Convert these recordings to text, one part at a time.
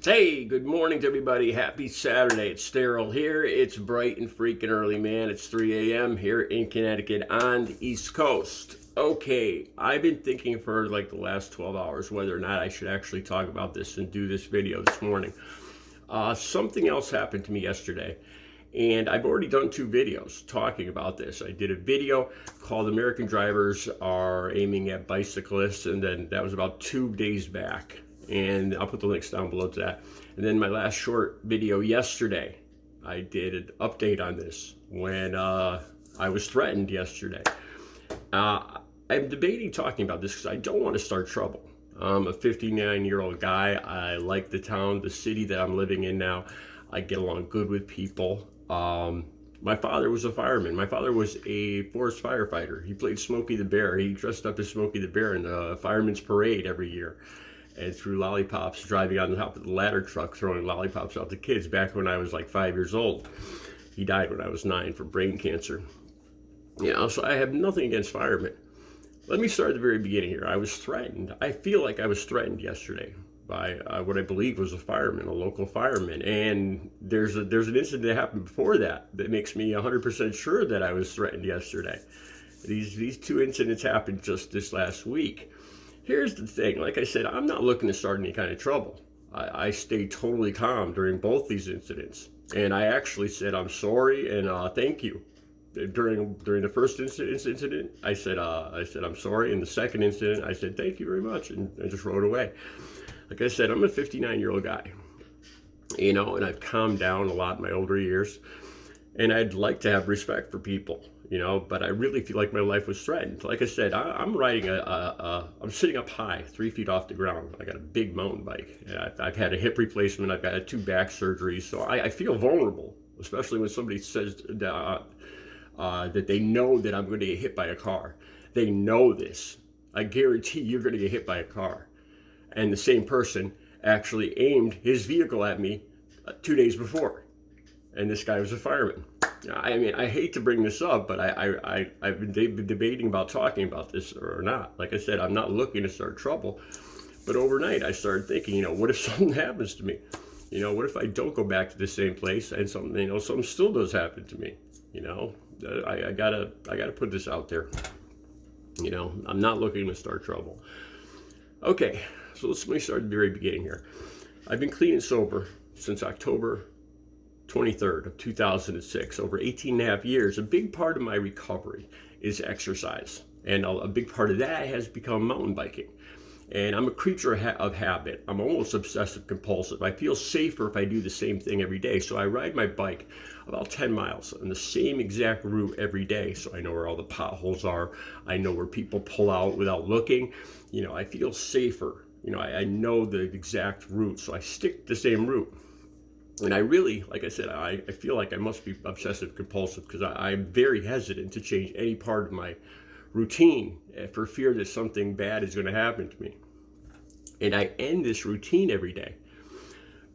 Hey, good morning to everybody. Happy Saturday. It's Daryl here. It's bright and freaking early, man. It's 3 a.m. here in Connecticut on the East Coast. Okay, I've been thinking for like the last 12 hours whether or not I should actually talk about this and do this video this morning. Something else happened to me yesterday, and I've already done 2 videos talking about this. I did a video called American Drivers Are Aiming at Bicyclists, and then that was about 2 days back. And I'll put the links down below to that. And then my last short video yesterday, I did an update on this when I was threatened yesterday. I'm debating talking about this because I don't want to start trouble. I'm a 59-year-old guy. I like the town, the city that I'm living in now. I get along good with people. My father was a fireman. My father was a forest firefighter. He played Smokey the Bear. He dressed up as Smokey the Bear in the fireman's parade every year and threw lollipops, driving on the top of the ladder truck, throwing lollipops out to kids back when I was like 5 years old. He died when I was 9 from brain cancer. So I have nothing against firemen. Let me start at the very beginning here. I was threatened. I feel like I was threatened yesterday by what I believe was a fireman, a local fireman. And there's an incident that happened before that makes me 100% sure that I was threatened yesterday. These 2 incidents happened just this last week. Here's the thing, like I said, I'm not looking to start any kind of trouble. I stayed totally calm during both these incidents. And I actually said, I'm sorry and thank you. During the first incident, I said, I'm sorry. And the second incident, I said, thank you very much. And I just rode away. Like I said, I'm a 59-year-old guy, and I've calmed down a lot in my older years. And I'd like to have respect for people, but I really feel like my life was threatened. Like I said, I'm riding I'm sitting up high, 3 feet off the ground. I got a big mountain bike. And I've had a hip replacement. I've got 2 back surgeries. So I feel vulnerable, especially when somebody says that they know that I'm going to get hit by a car. They know this. I guarantee you're going to get hit by a car. And the same person actually aimed his vehicle at me 2 days before. And this guy was a fireman. I mean, I hate to bring this up, but I've been debating about talking about this or not. Like I said, I'm not looking to start trouble. But overnight, I started thinking, what if something happens to me? What if I don't go back to the same place and something still does happen to me? I gotta put this out there. I'm not looking to start trouble. Okay, so let me start at the very beginning here. I've been clean and sober since October 23rd of 2006, over 18 and a half years. A big part of my recovery is exercise, and a big part of that has become mountain biking. And I'm a creature of habit. I'm almost obsessive compulsive. I feel safer if I do the same thing every day. So I ride my bike about 10 miles on the same exact route every day. So I know where all the potholes are. I know where people pull out without looking. I feel safer. I know the exact route. So I stick to the same route. And I really, like I said, I feel like I must be obsessive compulsive because I'm very hesitant to change any part of my routine for fear that something bad is going to happen to me. And I end this routine every day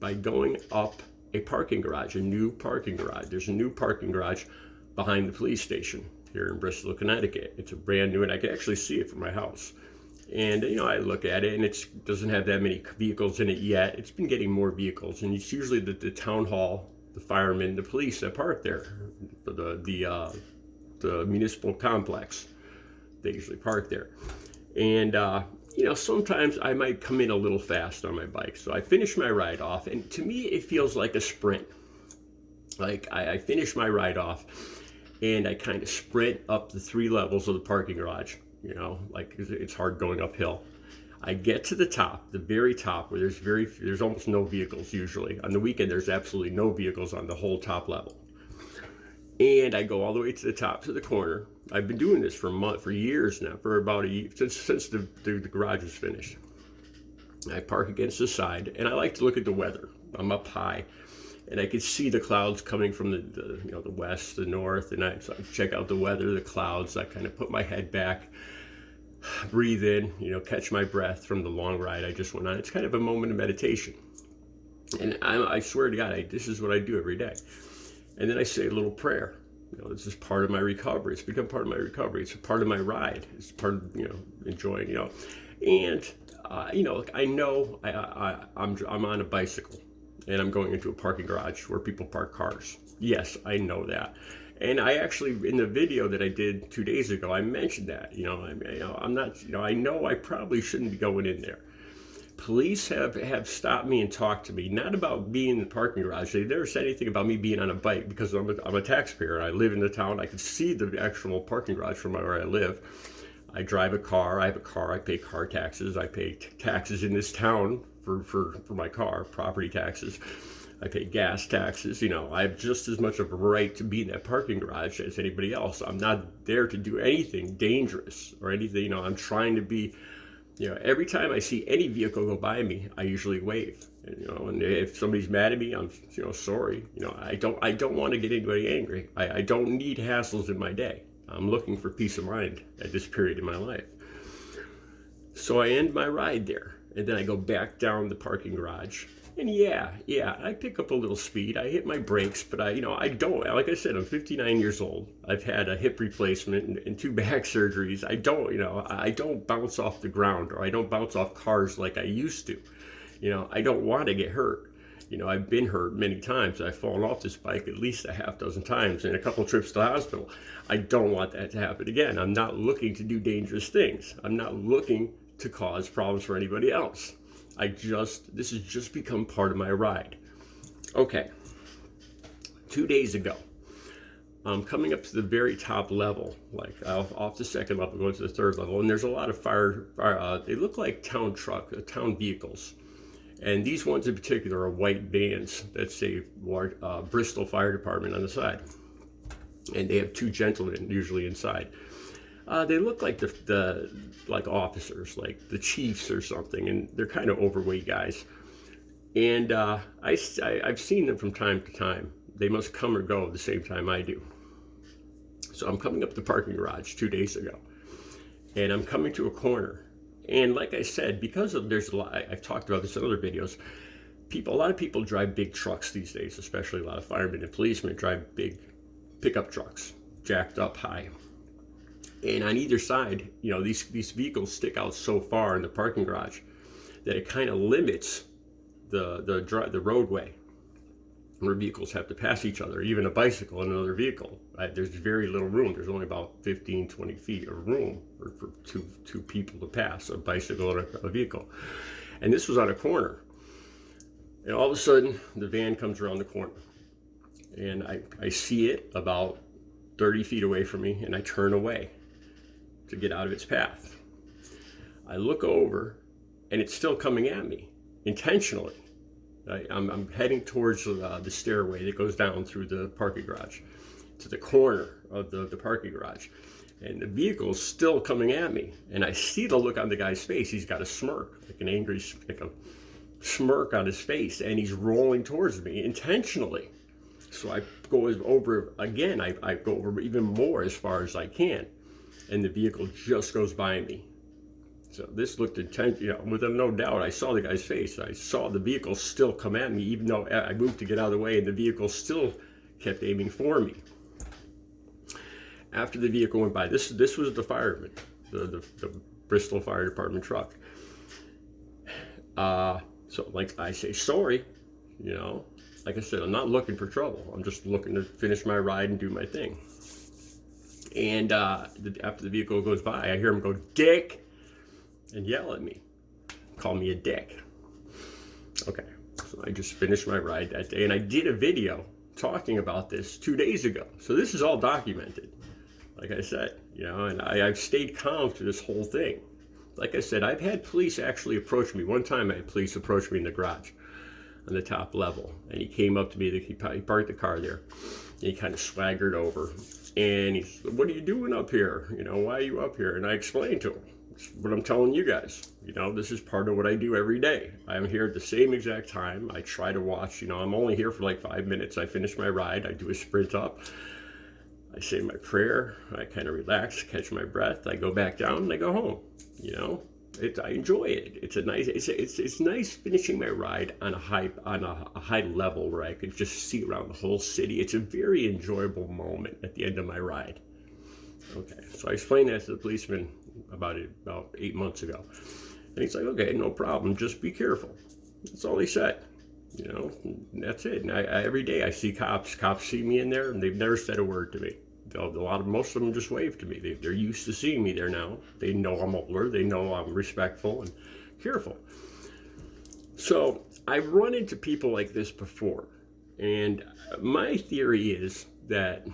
by going up a parking garage, a new parking garage. There's a new parking garage behind the police station here in Bristol, Connecticut. It's a brand new, and I can actually see it from my house. And, I look at it, and it doesn't have that many vehicles in it yet. It's been getting more vehicles, and it's usually the town hall, the firemen, the police that park there, the municipal complex. They usually park there. And, sometimes I might come in a little fast on my bike. So I finish my ride off, and to me, it feels like a sprint. Like I finish my ride off, and I kind of sprint up the 3 levels of the parking garage. Like it's hard going uphill. I get to the top, the very top, where there's almost no vehicles usually. On the weekend, there's absolutely no vehicles on the whole top level. And I go all the way to the top, to the corner. I've been doing this for years now, for about a year, since the garage was finished. I park against the side, and I like to look at the weather. I'm up high, and I can see the clouds coming from the west, the north, and so I check out the weather, the clouds. I kind of put my head back, breathe in, catch my breath from the long ride I just went on. It's kind of a moment of meditation. And I swear to God, this is what I do every day. And then I say a little prayer. This is part of my recovery. It's become part of my recovery. It's a part of my ride. It's part of, enjoying, And you know, I know I'm on a bicycle and I'm going into a parking garage where people park cars. Yes, I know that. And I actually, in the video that I did 2 days ago, I mentioned that, I'm not, I know I probably shouldn't be going in there. Police have stopped me and talked to me, not about being in the parking garage. They never said anything about me being on a bike, because I'm a taxpayer. I live in the town. I can see the actual parking garage from where I live. I drive a car. I have a car. I pay car taxes. I pay taxes in this town for my car, property taxes. I pay gas taxes. I have just as much of a right to be in that parking garage as anybody else. I'm not there to do anything dangerous or anything. I'm trying to be, every time I see any vehicle go by me, I usually wave. And if somebody's mad at me, I'm, sorry. I don't want to get anybody angry. I don't need hassles in my day. I'm looking for peace of mind at this period in my life. So I end my ride there, and then I go back down the parking garage. And yeah, I pick up a little speed. I hit my brakes, but I don't. Like I said, I'm 59 years old. I've had a hip replacement and 2 back surgeries. I don't bounce off the ground, or I don't bounce off cars like I used to. I don't want to get hurt. I've been hurt many times. I've fallen off this bike at least a half dozen times and a couple trips to the hospital. I don't want that to happen again. I'm not looking to do dangerous things. I'm not looking to cause problems for anybody else. This has just become part of my ride. Okay. 2 days ago, I'm coming up to the very top level, like off the second level, going to the third level, and there's a lot of fire they look like town vehicles. And these ones in particular are white vans that say Bristol Fire Department on the side. And they have 2 gentlemen usually inside. They look like like officers, like the chiefs or something, and they're kind of overweight guys. And I've seen them from time to time. They must come or go at the same time I do. So I'm coming up the parking garage 2 days ago, and I'm coming to a corner. And like I said, because there's a lot, I've talked about this in other videos, a lot of people drive big trucks these days, especially a lot of firemen and policemen drive big pickup trucks, jacked up high. And on either side, these vehicles stick out so far in the parking garage that it kind of limits the roadway where vehicles have to pass each other, even a bicycle and another vehicle. There's very little room. There's only about 15, 20 feet of room for two people to pass, a bicycle and a vehicle. And this was on a corner. And all of a sudden, the van comes around the corner. And I see it about 30 feet away from me, and I turn away to get out of its path. I look over, and it's still coming at me, intentionally. I'm heading towards the stairway that goes down through the parking garage to the corner of the parking garage. And the vehicle's still coming at me. And I see the look on the guy's face. He's got a smirk, like an angry, like a smirk on his face. And he's rolling towards me intentionally. So I go over again. I go over even more as far as I can. And the vehicle just goes by me. So this looked intense, with no doubt. I saw the guy's face. I saw the vehicle still come at me, even though I moved to get out of the way, and the vehicle still kept aiming for me. After the vehicle went by, this was the fireman, the Bristol Fire Department truck. So like I say, sorry, like I said, I'm not looking for trouble. I'm just looking to finish my ride and do my thing. And after the vehicle goes by, I hear him go, "Dick," and yell at me, call me a dick. Okay, so I just finished my ride that day, and I did a video talking about this 2 days ago. So this is all documented, like I said, and I've stayed calm through this whole thing. Like I said, I've had police actually approach me. One time I had police approach me in the garage on the top level, and he came up to me, he parked the car there, and he kind of swaggered over, and he said, "What are you doing up here? Why are you up here?" And I explained to him, what I'm telling you guys, this is part of what I do every day. I'm here at the same exact time. I try to watch, I'm only here for like 5 minutes. I finish my ride. I do a sprint up. I say my prayer. I kind of relax, catch my breath. I go back down and I go home. I enjoy it. It's nice finishing my ride on a high level where I could just see around the whole city. It's a very enjoyable moment at the end of my ride. Okay, so I explained that to the policeman about 8 months ago. And he's like, okay, no problem. Just be careful. That's all he said. You know, and that's it. And every day I see cops. Cops see me in there, and they've never said a word to me. Most of them just wave to me. They're used to seeing me there now. They know I'm older. They know I'm respectful and careful. So I've run into people like this before. And my theory is that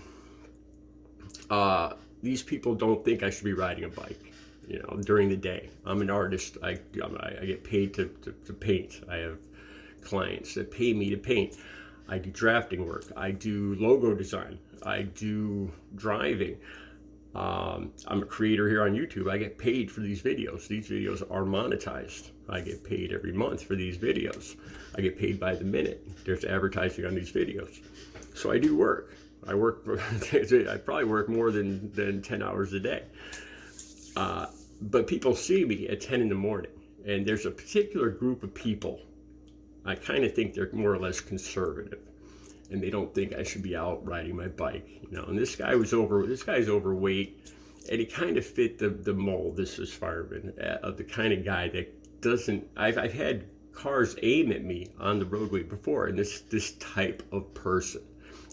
these people don't think I should be riding a bike, you know, during the day. I'm an artist. I get paid to paint. I have clients that pay me to paint. I do drafting work. I do logo design. I do driving. I'm a creator here on YouTube. I get paid for these videos. These videos are monetized. I get paid every month for these videos. I get paid by the minute. There's advertising on these videos. So I do work. I probably work more than 10 hours a day. But people see me at 10 in the morning, and there's a particular group of people. I kind of think they're more or less conservative, and they don't think I should be out riding my bike, you know. And this guy's overweight, and he kind of fit the mold. This is fireman of the kind of guy that doesn't. I've had cars aim at me on the roadway before, and this type of person.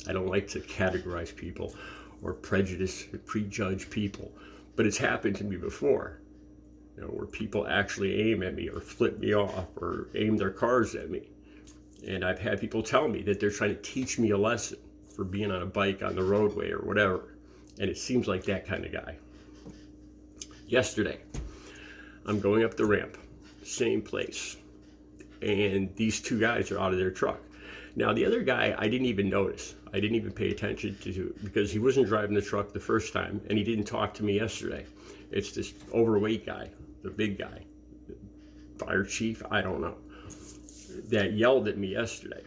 I don't like to categorize people or prejudge people, but it's happened to me before. You know, where people actually aim at me or flip me off or aim their cars at me. And I've had people tell me that they're trying to teach me a lesson for being on a bike on the roadway or whatever. And it seems like that kind of guy. Yesterday, I'm going up the ramp, same place. And these two guys are out of their truck. Now, the other guy, I didn't even notice. I didn't even pay attention to because he wasn't driving the truck the first time, and he didn't talk to me yesterday. It's this overweight guy, the big guy, fire chief, I don't know, that yelled at me yesterday.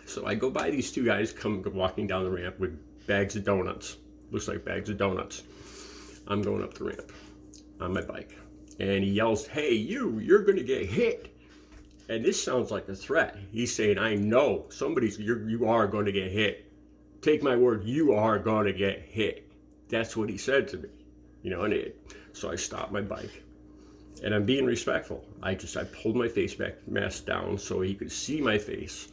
So I go by these two guys come walking down the ramp with bags of donuts. Looks like bags of donuts. I'm going up the ramp on my bike. And he yells, hey, you're going to get hit. And this sounds like a threat. He's saying, I know you are going to get hit. Take my word, you are going to get hit. That's what he said to me. You know, so I stopped my bike, and I'm being respectful. I pulled my face mask down so he could see my face.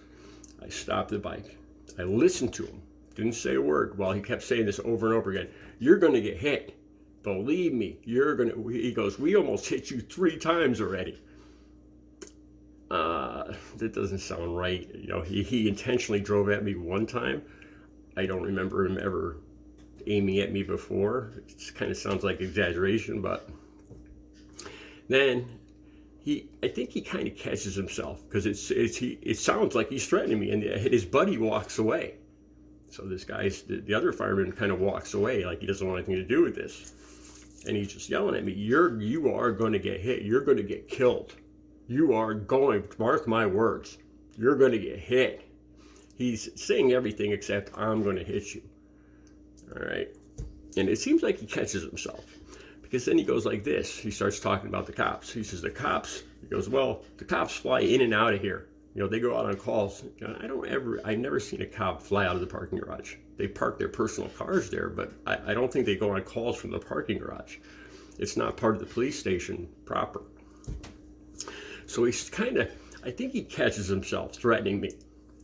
I stopped the bike. I listened to him. Didn't say a word while he kept saying this over and over again. You're going to get hit. Believe me, he goes, we almost hit you 3 times already. That doesn't sound right. You know, he intentionally drove at me 1 time. I don't remember him ever aiming at me before. It kind of sounds like exaggeration, but then I think he kind of catches himself because it sounds like he's threatening me, and his buddy walks away. So this the other fireman kind of walks away like he doesn't want anything to do with this, and he's just yelling at me. You are going to get hit. You're going to get killed. You are going, mark my words, you're going to get hit. He's saying everything except I'm going to hit you. All right. And it seems like he catches himself because then he goes like this. He starts talking about the cops. He says, he goes, well, the cops fly in and out of here. You know, they go out on calls. I've never seen a cop fly out of the parking garage. They park their personal cars there, but I don't think they go on calls from the parking garage. It's not part of the police station proper. So he's I think he catches himself threatening me.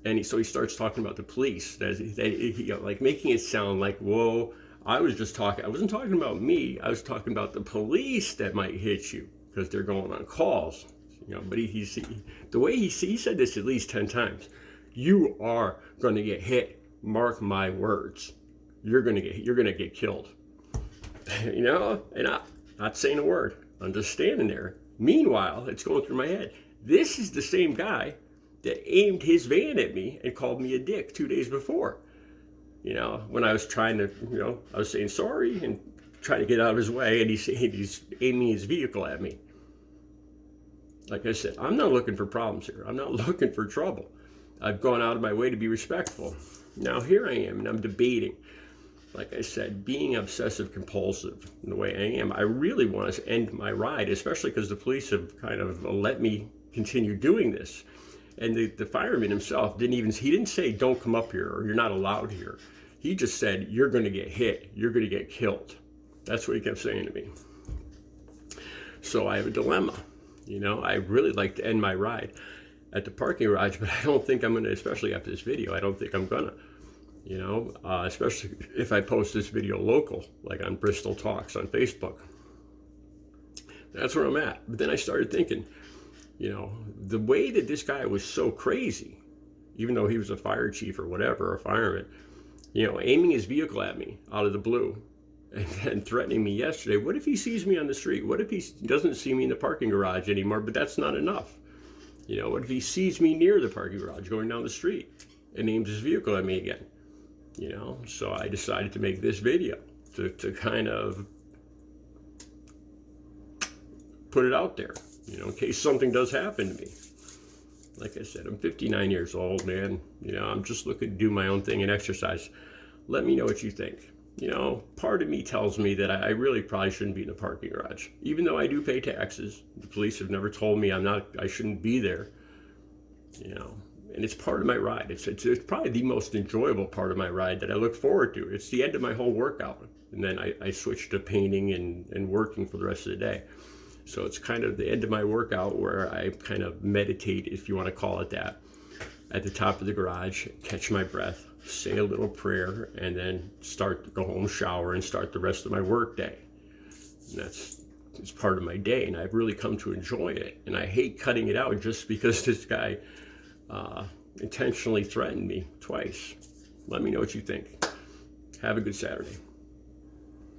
And so he starts talking about the police, like making it sound like, whoa, I wasn't talking about me. I was talking about the police that might hit you because they're going on calls. You know, but the way he said this at least 10 times. You are going to get hit. Mark my words. You're going to get killed. You know, and I'm not saying a word. I'm just standing there. Meanwhile, it's going through my head. This is the same guy that aimed his van at me and called me a dick 2 days before. You know, when I was trying to, I was saying sorry and trying to get out of his way, and he's aiming his vehicle at me. Like I said, I'm not looking for problems here. I'm not looking for trouble. I've gone out of my way to be respectful. Now here I am, and I'm debating. Like I said, being obsessive compulsive in the way I am, I really want to end my ride, especially because the police have kind of let me continue doing this. And the fireman himself didn't say, don't come up here, or you're not allowed here. He just said, you're going to get hit. You're going to get killed. That's what he kept saying to me. So I have a dilemma. You know, I really like to end my ride at the parking garage, but I don't think I'm going to, especially after this video, I don't think I'm going to, you know, especially if I post this video local, like on Bristol Talks on Facebook. That's where I'm at. But then I started thinking, you know, the way that this guy was so crazy, even though he was a fire chief or whatever, a fireman, you know, aiming his vehicle at me out of the blue and then threatening me yesterday. What if he sees me on the street? What if he doesn't see me in the parking garage anymore, but that's not enough? You know, what if he sees me near the parking garage going down the street and aims his vehicle at me again? You know, so I decided to make this video to kind of put it out there, you know, in case something does happen to me. Like I said, I'm 59 years old, man. You know, I'm just looking to do my own thing and exercise. Let me know what you think. You know, part of me tells me that I really probably shouldn't be in the parking garage, even though I do pay taxes. The police have never told me I shouldn't be there. You know, and it's part of my ride. It's probably the most enjoyable part of my ride that I look forward to. It's the end of my whole workout, and then I switch to painting and working for the rest of the day. So it's kind of the end of my workout where I kind of meditate, if you want to call it that, at the top of the garage, catch my breath, say a little prayer, and then go home, shower, and start the rest of my work day. And it's part of my day, and I've really come to enjoy it. And I hate cutting it out just because this guy intentionally threatened me twice. Let me know what you think. Have a good Saturday.